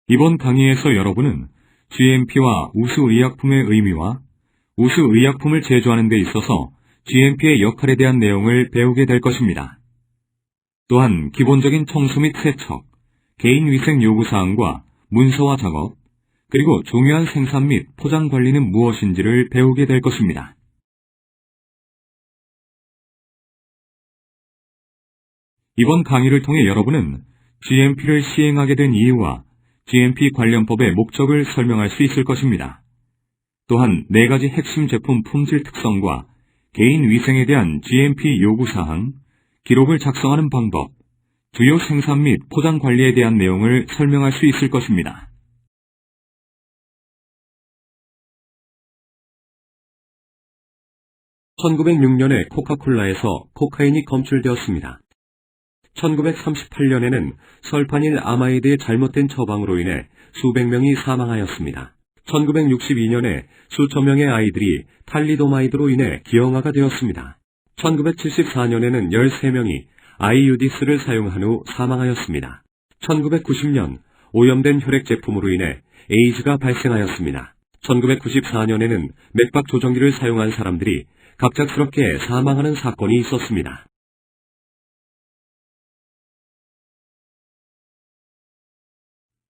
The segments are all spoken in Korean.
이번 강의에서 여러분은 GMP와 우수의약품의 의미와 우수의약품을 제조하는 데 있어서 GMP의 역할에 대한 내용을 배우게 될 것입니다. 또한 기본적인 청소 및 세척, 개인위생 요구사항과 문서화 작업, 그리고 중요한 생산 및 포장 관리는 무엇인지를 배우게 될 것입니다. 이번 강의를 통해 여러분은 GMP를 시행하게 된 이유와 GMP 관련법의 목적을 설명할 수 있을 것입니다. 또한 4가지 핵심 제품 품질 특성과 개인 위생에 대한 GMP 요구사항, 기록을 작성하는 방법, 주요 생산 및 포장 관리에 대한 내용을 설명할 수 있을 것입니다. (1906년에) 코카콜라에서 코카인이 검출되었습니다. 1938년에는 설파닐 아마이드의 잘못된 처방으로 인해 수백 명이 사망하였습니다. 1962년에 수천 명의 아이들이 탈리도마이드로 인해 기형아가 되었습니다. 1974년에는 13명이 아이유디스를 사용한 후 사망하였습니다. 1990년 오염된 혈액 제품으로 인해 에이즈가 발생하였습니다. 1994년에는 맥박 조정기를 사용한 사람들이 갑작스럽게 사망하는 사건이 있었습니다.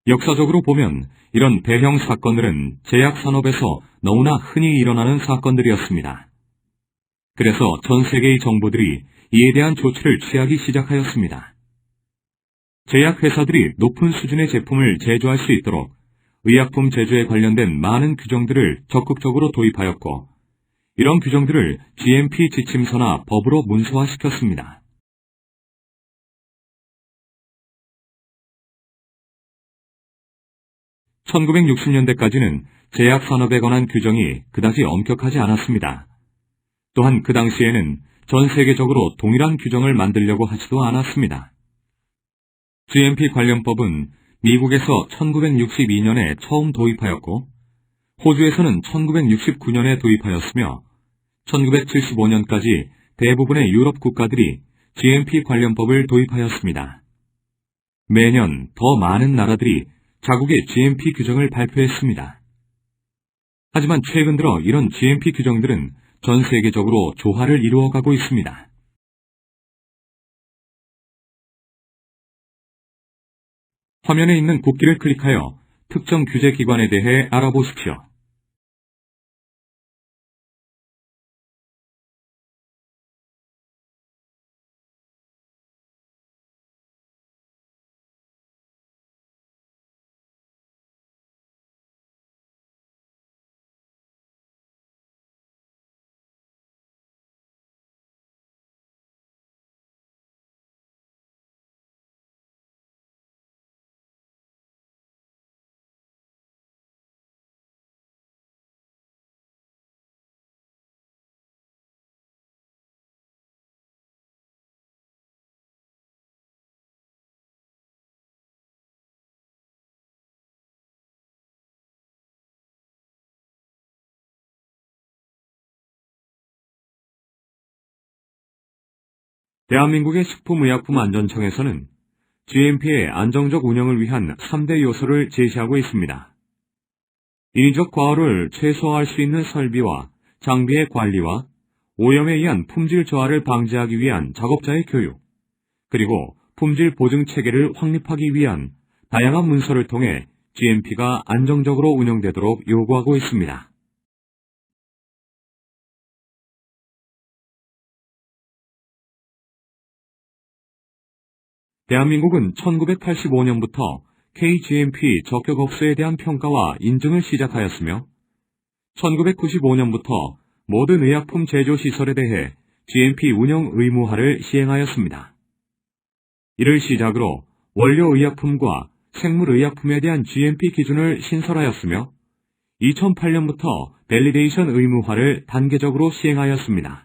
역사적으로 보면 이런 대형 사건들은 제약산업에서 너무나 흔히 일어나는 사건들이었습니다. 그래서 전 세계의 정부들이 이에 대한 조치를 취하기 시작하였습니다. 제약회사들이 높은 수준의 제품을 제조할 수 있도록 의약품 제조에 관련된 많은 규정들을 적극적으로 도입하였고, 이런 규정들을 GMP 지침서나 법으로 문서화시켰습니다. (1960년대까지는) 제약산업에 관한 규정이 그다지 엄격하지 않았습니다. 또한 그 당시에는 전 세계적으로 동일한 규정을 만들려고 하지도 않았습니다. GMP 관련법은 미국에서 1962년에 처음 도입하였고, 호주에서는 1969년에 도입하였으며, 1975년까지 대부분의 유럽 국가들이 GMP 관련법을 도입하였습니다. 매년 더 많은 나라들이 자국의 GMP 규정을 발표했습니다. 하지만 최근 들어 이런 GMP 규정들은 전 세계적으로 조화를 이루어가고 있습니다. 화면에 있는 국기를 클릭하여 특정 규제 기관에 대해 알아보십시오. 대한민국의 식품의약품안전청에서는 GMP의 안정적 운영을 위한 3대 요소를 제시하고 있습니다. 인위적 과오를 최소화할 수 있는 설비와 장비의 관리와 오염에 의한 품질 저하를 방지하기 위한 작업자의 교육, 그리고 품질 보증 체계를 확립하기 위한 다양한 문서를 통해 GMP가 안정적으로 운영되도록 요구하고 있습니다. 대한민국은 1985년부터 KGMP 적격업소에 대한 평가와 인증을 시작하였으며, 1995년부터 모든 의약품 제조 시설에 대해 GMP 운영 의무화를 시행하였습니다. 이를 시작으로 원료의약품과 생물의약품에 대한 GMP 기준을 신설하였으며, 2008년부터 밸리데이션 의무화를 단계적으로 시행하였습니다.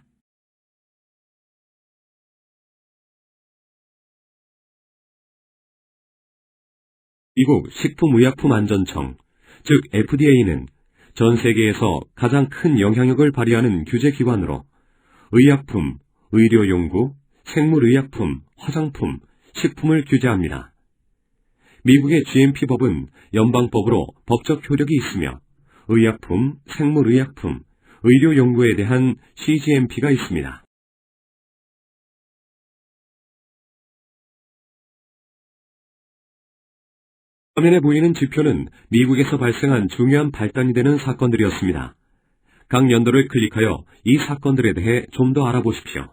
미국 식품의약품안전청, 즉 FDA는 전 세계에서 가장 큰 영향력을 발휘하는 규제기관으로 의약품, 의료용구, 생물의약품, 화장품, 식품을 규제합니다. 미국의 GMP법은 연방법으로 법적 효력이 있으며 의약품, 생물의약품, 의료연구에 대한 CGMP가 있습니다. 화면에 보이는 지표는 미국에서 발생한 중요한 발단이 되는 사건들이었습니다. 각 연도를 클릭하여 이 사건들에 대해 좀 더 알아보십시오.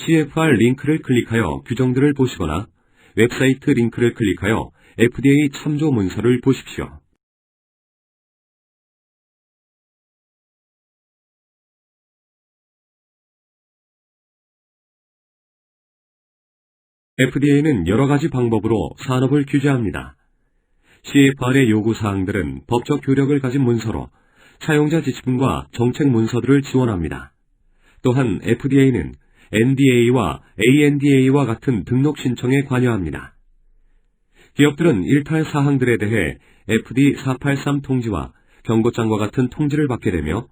CFR 링크를 클릭하여 규정들을 보시거나 웹사이트 링크를 클릭하여 FDA 참조 문서를 보십시오. FDA는 여러 가지 방법으로 산업을 규제합니다. CFR의 요구사항들은 법적 효력을 가진 문서로 사용자 지침과 정책 문서들을 지원합니다. 또한 FDA는 NDA와 ANDA와 같은 등록 신청에 관여합니다. 기업들은 일탈 사항들에 대해 FD 483 통지와 경고장과 같은 통지를 받게 되며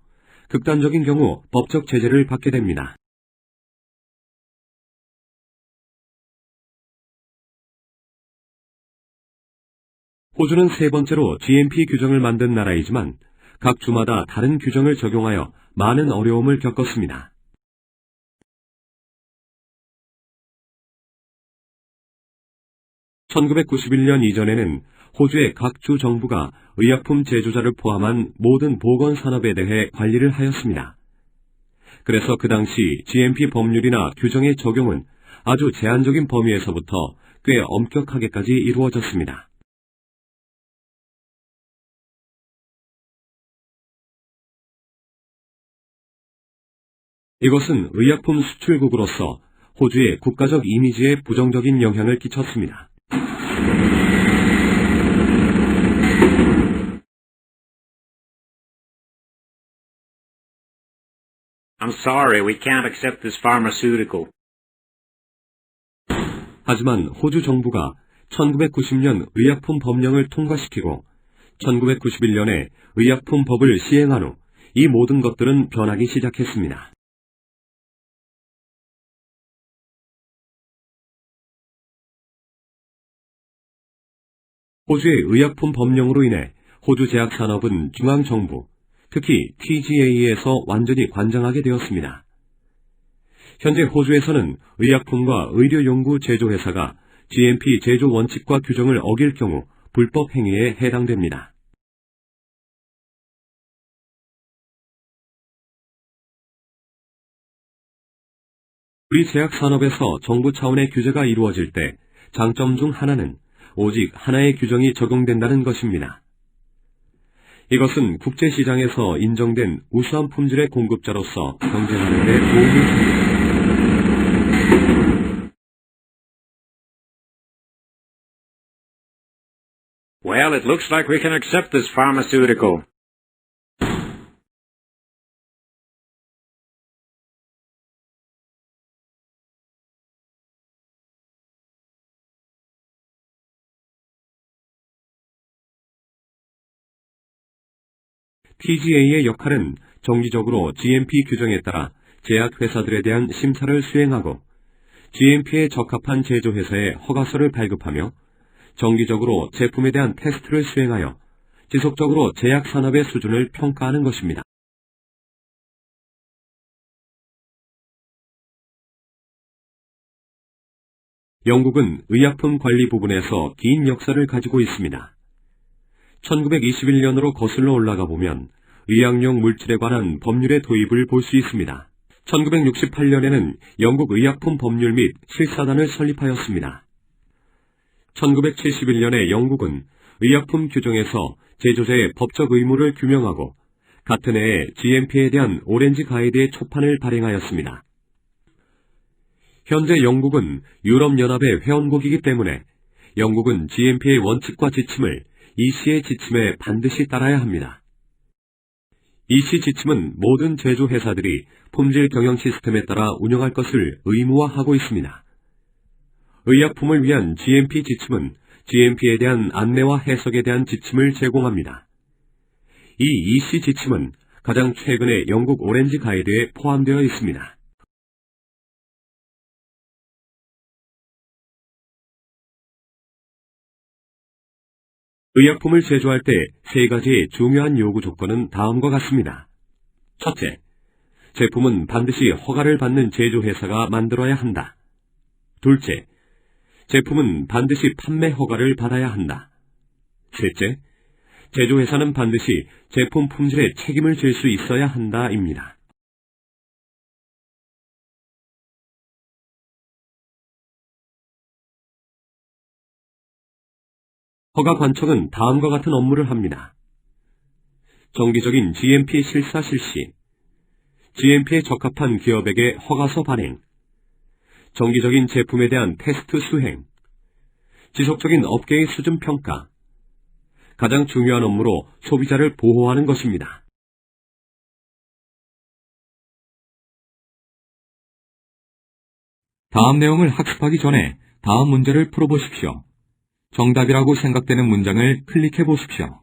극단적인 경우 법적 제재를 받게 됩니다. 호주는 세 번째로 GMP 규정을 만든 나라이지만 각 주마다 다른 규정을 적용하여 많은 어려움을 겪었습니다. 1991년 이전에는 호주의 각 주 정부가 의약품 제조자를 포함한 모든 보건 산업에 대해 관리를 하였습니다. 그래서 그 당시 GMP 법률이나 규정의 적용은 아주 제한적인 범위에서부터 꽤 엄격하게까지 이루어졌습니다. 이것은 의약품 수출국으로서 호주의 국가적 이미지에 부정적인 영향을 끼쳤습니다. I'm sorry, we can't accept this pharmaceutical. 하지만 호주 정부가 1990년 의약품 법령을 통과시키고 1991년에 의약품법을 시행한 후 이 모든 것들은 변하기 시작했습니다. 호주의 의약품 법령으로 인해 호주 제약 산업은 중앙정부, 특히 TGA에서 완전히 관장하게 되었습니다. 현재 호주에서는 의약품과 의료용구 제조회사가 GMP 제조 원칙과 규정을 어길 경우 불법 행위에 해당됩니다. 우리 제약 산업에서 정부 차원의 규제가 이루어질 때 장점 중 하나는 오직 하나의 규정이 적용된다는 것입니다. 이것은 국제시장에서 인정된 우수한 품질의 공급자로서 경쟁하는 데 도움이 됩니다. Well, it looks like we can accept this pharmaceutical. TGA의 역할은 정기적으로 GMP 규정에 따라 제약회사들에 대한 심사를 수행하고 GMP에 적합한 제조회사의 허가서를 발급하며 정기적으로 제품에 대한 테스트를 수행하여 지속적으로 제약산업의 수준을 평가하는 것입니다. 영국은 의약품 관리 부분에서 긴 역사를 가지고 있습니다. 1921년으로 거슬러 올라가 보면 의약용 물질에 관한 법률의 도입을 볼 수 있습니다. 1968년에는 영국 의약품 법률 및 실사단을 설립하였습니다. 1971년에 영국은 의약품 규정에서 제조자의 법적 의무를 규명하고 같은 해에 GMP에 대한 오렌지 가이드의 초판을 발행하였습니다. 현재 영국은 유럽연합의 회원국이기 때문에 영국은 GMP의 원칙과 지침을 EC의 지침에 반드시 따라야 합니다. EC 지침은 모든 제조회사들이 품질 경영 시스템에 따라 운영할 것을 의무화하고 있습니다. 의약품을 위한 GMP 지침은 GMP에 대한 안내와 해석에 대한 지침을 제공합니다. 이 EC 지침은 가장 최근의 영국 오렌지 가이드에 포함되어 있습니다. 의약품을 제조할 때 세 가지의 중요한 요구 조건은 다음과 같습니다. 첫째, 제품은 반드시 허가를 받는 제조회사가 만들어야 한다. 둘째, 제품은 반드시 판매 허가를 받아야 한다. 셋째, 제조회사는 반드시 제품 품질에 책임을 질 수 있어야 한다입니다. 허가 관청은 다음과 같은 업무를 합니다. 정기적인 GMP 실사 실시, GMP에 적합한 기업에게 허가서 발행, 정기적인 제품에 대한 테스트 수행, 지속적인 업계의 수준 평가, 가장 중요한 업무로 소비자를 보호하는 것입니다. 다음 내용을 학습하기 전에 다음 문제를 풀어보십시오. 정답이라고 생각되는 문장을 클릭해 보십시오.